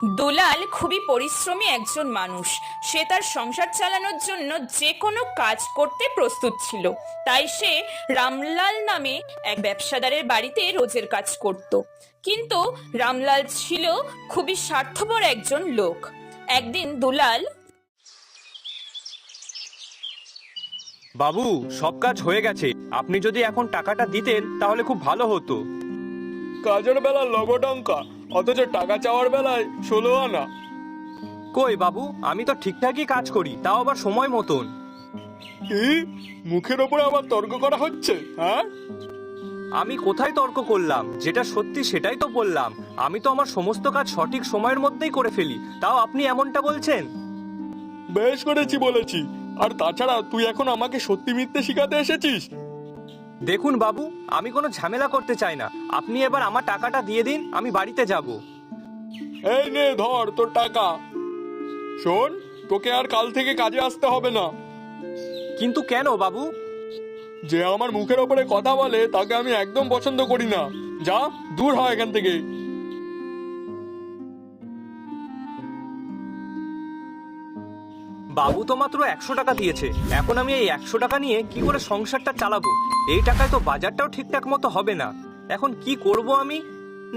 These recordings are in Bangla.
দুলাল খুবই পরিশ্রমী একজন মানুষ। সে তার সংসার চালানোর জন্য যে কোনো কাজ করতে প্রস্তুত ছিল। তাই সে রামলাল নামে এক ব্যবসাদারের বাড়িতে রোজের কাজ করত। কিন্তু রামলাল ছিল খুবই স্বার্থপর একজন লোক। একদিন দুলাল, বাবু, সব কাজ হয়ে গেছে। আপনি যদি এখন টাকাটা দিতেন তাহলে খুব ভালো হতো। কাজের বেলা লবডঙ্কা, অথচ টাকা চাওয়ার বেলায় 16 আনা। কই বাবু, আমি তো ঠিকঠাকই কাজ করি, তাও আবার সময় মতন। কি মুখের ওপরে আবার তর্ক করা হচ্ছে? হ্যাঁ, আমি কোথায় তর্ক করলাম? যেটা সত্যি সেটাই তো বললাম। আমি তো আমার সমস্ত কাজ সঠিক সময়ের মধ্যেই করে ফেলি, তাও আপনি এমনটা বলছেন। বেশ করেছি বলেছি। আর তাছাড়া তুই এখন আমাকে সত্যি মিথ্যে শিখাতে এসেছিস? দেখুন বাবু, আমি কোনো ঝামেলা করতে চাই না। আপনি এবার আমার টাকাটা দিয়ে দিন, আমি বাড়িতে যাব। এই নে ধর তোর টাকা। শোন, তোকে আর কাল থেকে কাজে আসতে হবে না। কিন্তু কেন বাবু? যে আমার মুখের ওপরে কথা বলে তাকে আমি একদম পছন্দ করি না। যা, দূর হয় এখান থেকে। বাবু তো মাত্র 100 টাকা দিয়েছে। এখন আমি এই 100 টাকা নিয়ে কি করে সংসারটা চালাবো? এই টাকায় তো বাজারটাও ঠিকঠাক মতো হবে না। এখন কি করব আমি?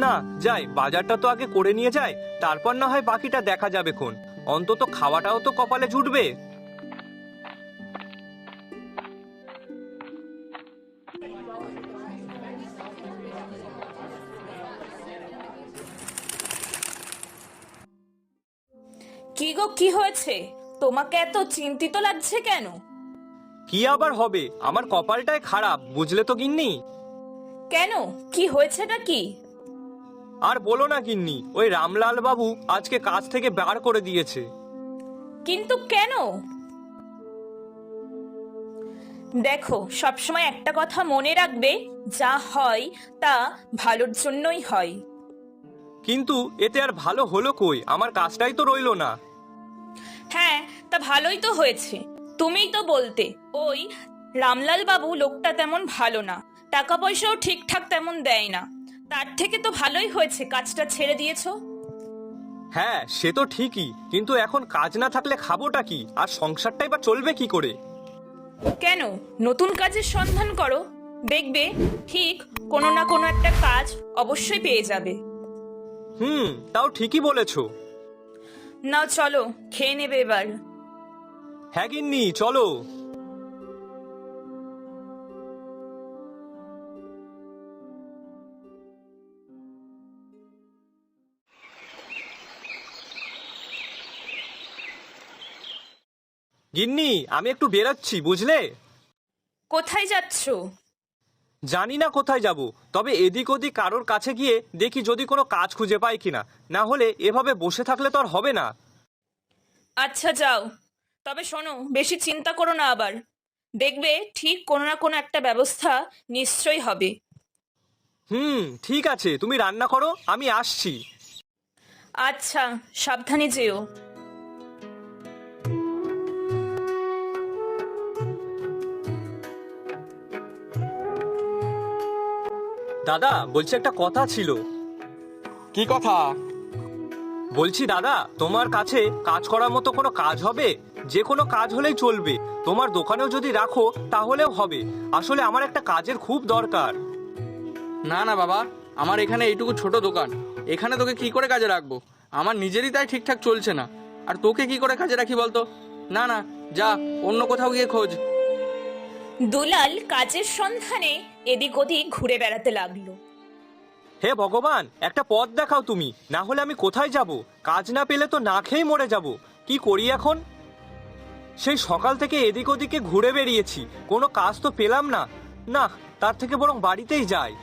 না, যাই, বাজারটা তো আগে করে নিয়ে যাই, তারপর না হয় বাকিটা দেখা যাবে। কোন অন্তত খাওয়াটাও তো কপালে জুটবে। কি গো, কি হয়েছে? তোমাকে এত চিন্তিত লাগছে কেন? কি আবার হবে, আমার কপালটাই খারাপ, বুঝলে তো গিন্নি। কেন, কি হয়েছেটা কি? আর বলো না গিন্নি, ওই রামলাল বাবু আজকে কাজ থেকে বার করে দিয়েছে। কিন্তু কেন? দেখো, সবসময় একটা কথা মনে রাখবে, যা হয় তা ভালোর জন্যই হয়। কিন্তু এতে আর ভালো হলো কই? আমার কাজটাই তো রইলো না। হ্যাঁ, তা ভালোই তো হয়েছে। তুমিই তো বলতে ওই রামলাল বাবু লোকটা তেমন ভালো না, টাকা পয়সাও ঠিকঠাক তেমন দেয় না। তার থেকে তো ভালোই হয়েছে কাজটা ছেড়ে দিয়েছো। হ্যাঁ, সে তো ঠিকই, কিন্তু এখন কাজ না থাকলে খাবোটা কি, আর সংসারটাই বা চলবে কি করে? কেন, নতুন কাজের সন্ধান করো, দেখবে ঠিক কোনো না কোনো একটা কাজ অবশ্যই পেয়ে যাবে। তাও ঠিকই বলেছো। নাও চলো, খেয়ে নেবে এবার। হ্যাঁ গিন্নি, চলো। গিন্নি, আমি একটু বেরোচ্ছি, বুঝলে। কোথায় যাচ্ছো? জানি না কোথায় যাব, তবে এদিক ওদিক কারোর কাছে গিয়ে দেখি যদি কোনো কাজ খুঁজে পাই কিনা। না হলে এভাবে বসে থাকলে তো আর হবে না। আচ্ছা যাও, তবে শোনো, বেশি চিন্তা করো না আবার। দেখবে ঠিক কোনো না কোনো একটা ব্যবস্থা নিশ্চয়ই হবে। ঠিক আছে, তুমি রান্না করো, আমি আসছি। আচ্ছা, সাবধানে যেও। দাদা, বলছি একটা কথা ছিল। কি কথা? বলছি দাদা, তোমার কাছে কাজ করার মতো কোনো কাজ হবে? যে কোনো কাজ হলেই চলবে, তোমার দোকানেও যদি রাখো তাহলেও হবে। আসলে আমার একটা কাজের খুব দরকার। না না বাবা, আমার এখানে এইটুকু ছোট দোকান, এখানে তোকে কি করে কাজে রাখবো? আমার নিজেরই তাই ঠিকঠাক চলছে না, আর তোকে কি করে কাজে রাখি বলতো? না না, যা অন্য কোথাও গিয়ে খোঁজ। দুলাল কাজের সন্ধানে এদিক ওদিক ঘুরে বেড়াতে লাগলো। হে ভগবান, একটা পথ দেখাও তুমি, না হলে আমি কোথায় যাব? কাজ না পেলে তো না খেয়েই মরে যাব। কি করি এখন? সেই সকাল থেকে এদিক ওদিকে ঘুরে বেরিয়েছি, কোনো কাজ তো পেলাম না। না, তার থেকে বরং বাড়িতেই যাই।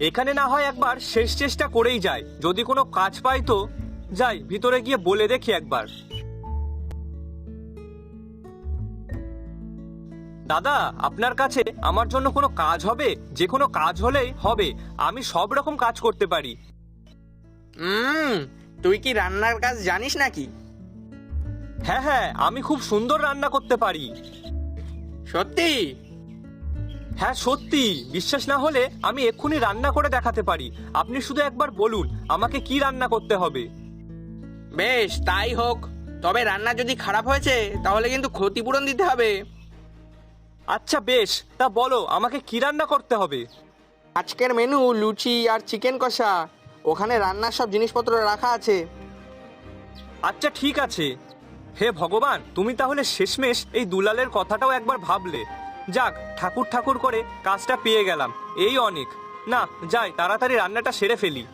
এখানে না হয় একবার শেষ চেষ্টা করেই যায়, যদি কোনো কাজ পাই তো। যাই, ভিতরে গিয়ে বলে দেখি একবার। দাদা, আপনার কাছে আমার জন্য কোনো কাজ হবে? যে কোনো কাজ হলেই হবে, আমি সব রকম কাজ করতে পারি। তুই কি রান্নার কাজ জানিস নাকি? হ্যাঁ হ্যাঁ, আমি খুব সুন্দর রান্না করতে পারি। সত্যি? হ্যাঁ সত্যি, বিশ্বাস না হলে আমি এক্ষুনি রান্না করে দেখাতে পারি। আপনি শুধু একবার বলুন আমাকে কি রান্না করতে হবে। বেশ, তাই হোক। তবে রান্না যদি খারাপ হয়েছে তাহলে কিন্তু ক্ষতিপূরণ দিতে হবে। আচ্ছা বেশ, তা বলো আমাকে কি রান্না করতে হবে। আজকের মেনু লুচি আর চিকেন কষা। ওখানে রান্নার সব জিনিসপত্র রাখা আছে। আচ্ছা ঠিক আছে। হে ভগবান, তুমি তাহলে শেষমেশ এই দুলালের কথাটাও একবার ভাবলে। যাক, ঠাকুর ঠাকুর করে কাজটা পেয়ে গেলাম, এই অনেক। না যাই, তাড়াতাড়ি রান্নাটা সেরে ফেলি।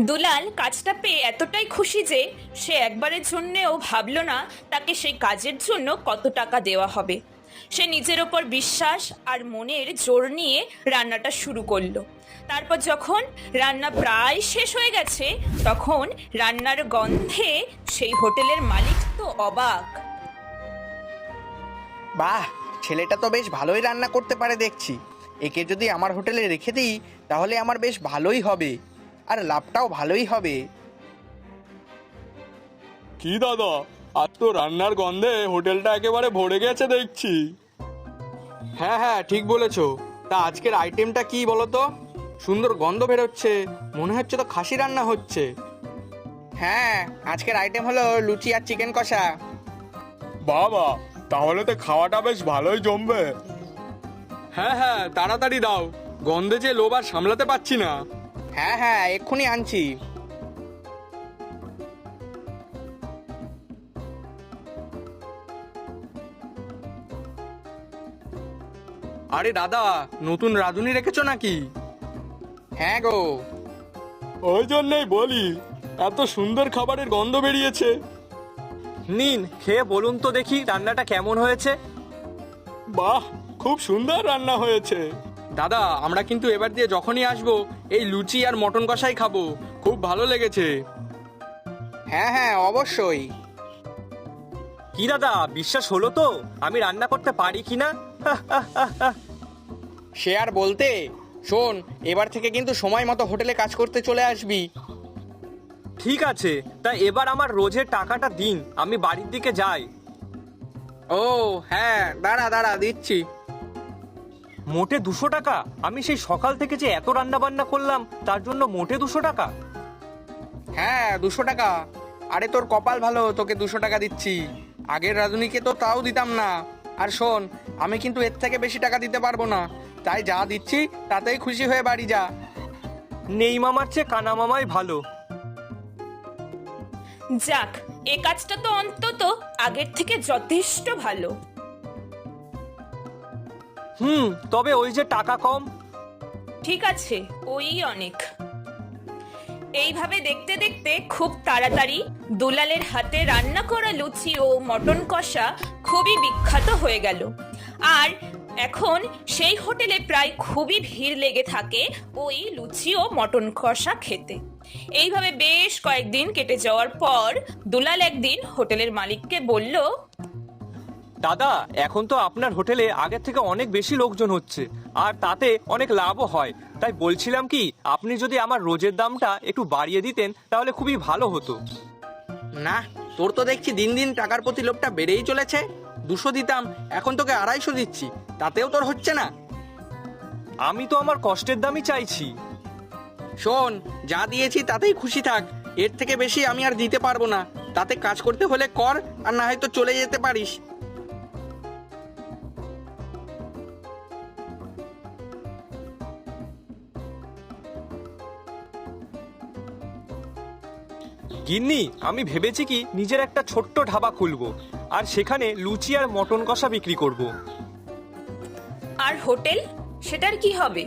দুলাল কাজটা পেয়ে এতটাই খুশি যে সে একবারের জন্যেও ভাবল না তাকে সেই কাজের জন্য কত টাকা দেওয়া হবে। সে নিজের ওপর বিশ্বাস আর মনের জোর নিয়ে রান্নাটা শুরু করলো। তারপর যখন রান্না প্রায় শেষ হয়ে গেছে, তখন রান্নার গন্ধে সেই হোটেলের মালিক তো অবাক। বাহ, ছেলেটা তো বেশ ভালোই রান্না করতে পারে দেখছি। একে যদি আমার হোটেলে রেখে দিই তাহলে আমার বেশ ভালোই হবে, আর লাভটাও ভালোই হবে। কি দাদা, আজ তো রান্নার গন্ধে হোটেলটা একেবারে ভরে গেছে দেখছি। হ্যাঁ হ্যাঁ, ঠিক বলেছো। তা আজকের আইটেমটা কি বলো তো? সুন্দর গন্ধ বেরোচ্ছে, মনে হচ্ছে তো খাসি রান্না হচ্ছে। হ্যাঁ, আজকের আইটেম হলো লুচি আর চিকেন কষা। বাবা, তাহলে তো খাওয়াটা বেশ ভালোই জমবে। হ্যাঁ হ্যাঁ, তাড়াতাড়ি দাও, গন্ধে যে লোভ আর সামলাতে পারছি না। হ্যাঁ হ্যাঁ, এক্ষুনি আনছি। আরে দাদা, নতুন রাঁধুনি রেখেছো নাকি? হ্যাঁ গো। ওই জন্যই বলি, এত সুন্দর খাবারের গন্ধ বেরিয়েছে। নিন, খেয়ে বলুন তো দেখি রান্নাটা কেমন হয়েছে। বাহ, খুব সুন্দর রান্না হয়েছে। দাদা, আমরা কিন্তু এবার দিয়ে যখনই আসবো এই লুচি আর মটন কষাই খাবো। খুব ভালো লেগেছে। হ্যাঁ হ্যাঁ, অবশ্যই। কি দাদা, বিশ্বাস হলো তো আমি রান্না করতে পারি কিনা? সে আর বলতে। শোন, এবার থেকে কিন্তু সময় মতো হোটেলে কাজ করতে চলে আসবি। ঠিক আছে, তা এবার আমার রোজের টাকাটা দিন, আমি বাড়ির দিকে যাই। ও হ্যাঁ, দাঁড়া দাঁড়া, দিচ্ছি। মোটে 200 টাকা? আমি সেই সকাল থেকে যে এত রান্না বান্না করলাম তার জন্য মোটে 200 টাকা? হ্যাঁ, 200 টাকা। আরে তোর কপাল ভালো, তোকে 200 টাকা দিচ্ছি। আগের রাঁধুনিকে তো তাও দিতাম না। আর শোন, আমি কিন্তু এর থেকে বেশি টাকা দিতে পারবো না, তাই যা দিচ্ছি তাতেই খুশি হয়ে বাড়ি যা। নেই মামার চেয়ে কানা মামাই ভালো। যাক, এ কাজটা তো অন্তত আগের থেকে যথেষ্ট ভালো। তবে ওই যে টাকা কম। ঠিক আছে, ওই অনেক। এইভাবে দেখতে দেখতে খুব তাড়াতাড়ি দুলালের হাতে রান্না করা লুচি ও মটন কষা খুবই বিখ্যাত হয়ে গেল। আর এখন সেই হোটেলে প্রায় খুবই ভিড় লেগে থাকে ওই লুচি ও মটন কষা খেতে। এইভাবে বেশ কয়েকদিন কেটে যাওয়ার পর দুলাল একদিন হোটেলের মালিককে বলল, দাদা, এখন তো আপনার হোটেলে আগের থেকে অনেক বেশি লোকজন হচ্ছে, আর তাতে অনেক লাভও হয়। তাই বলছিলাম কি, আপনি যদি আমার রোজের দামটা একটু বাড়িয়ে দিতেন তাহলে খুবই ভালো হতো। না, তোর তো দেখছি দিন দিন টাকার প্রতি লোভটা বেড়েই চলেছে। 200 দিতাম, এখন তোকে 250 দিচ্ছি, তাতেও তোর হচ্ছে না। আমি তো আমার কষ্টের দামই চাইছি। শোন, যা দিয়েছি তাতেই খুশি থাক। এর থেকে বেশি আমি আর দিতে পারবো না। তাতে কাজ করতে হলে কর, আর না হয়তো চলে যেতে পারিস। গিন্নি, আমি ভেবেছি কি নিজের একটা ছোট্ট ধাবা খুলবো, আর সেখানে লুচি আর মটন কষা বিক্রি করব। আর হোটেল, সেটার কি হবে?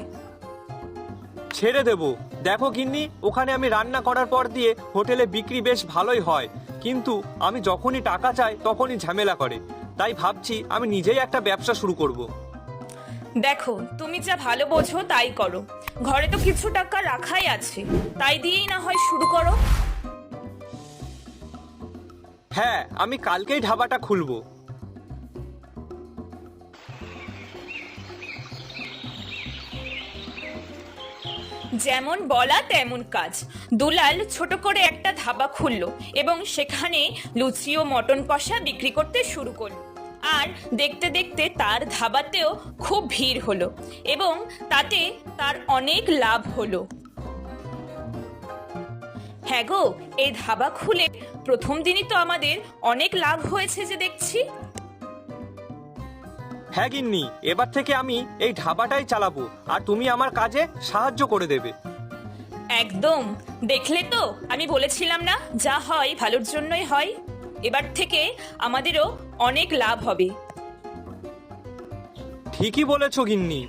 ছেড়ে দেব। দেখো গিন্নি, ওখানে আমি রান্না করার পর দিয়ে হোটেলে বিক্রি বেশ ভালোই হয়, কিন্তু আমি যখনই টাকা চাই তখনই ঝামেলা করে। তাই ভাবছি আমি নিজেই একটা ব্যবসা শুরু করব। দেখো, তুমি যা ভালো বোঝো তাই করো। ঘরে তো কিছু টাকা রাখাই আছে, তাই দিয়েই না হয় শুরু করো। হ্যাঁ, আমি কালকেই ধাবাটা খুলবো। যেমন বলা তেমন কাজ। দুলাল ছোট করে একটা ধাবা খুললো এবং সেখানে লুচি ও মটন কষা বিক্রি করতে শুরু করলো। আর দেখতে দেখতে তার ধাবাতেও খুব ভিড় হলো এবং তাতে তার অনেক লাভ হলো। হ্যাঁ গো, এই ধাবা খুলে প্রথম দিনই তো আমাদের অনেক লাভ হয়েছে যে দেখছি। হ্যাঁ গিন্নি, এবার থেকে আমি এই ধাবাটাই চালাবো আর তুমি আমার কাজে সাহায্য করে দেবে। একদম, দেখলে তো আমি বলেছিলাম না, যা হয় ভালোর জন্যই হয়। এবার থেকে আমাদেরও অনেক লাভ হবে। ঠিকই বলেছো গিন্নি।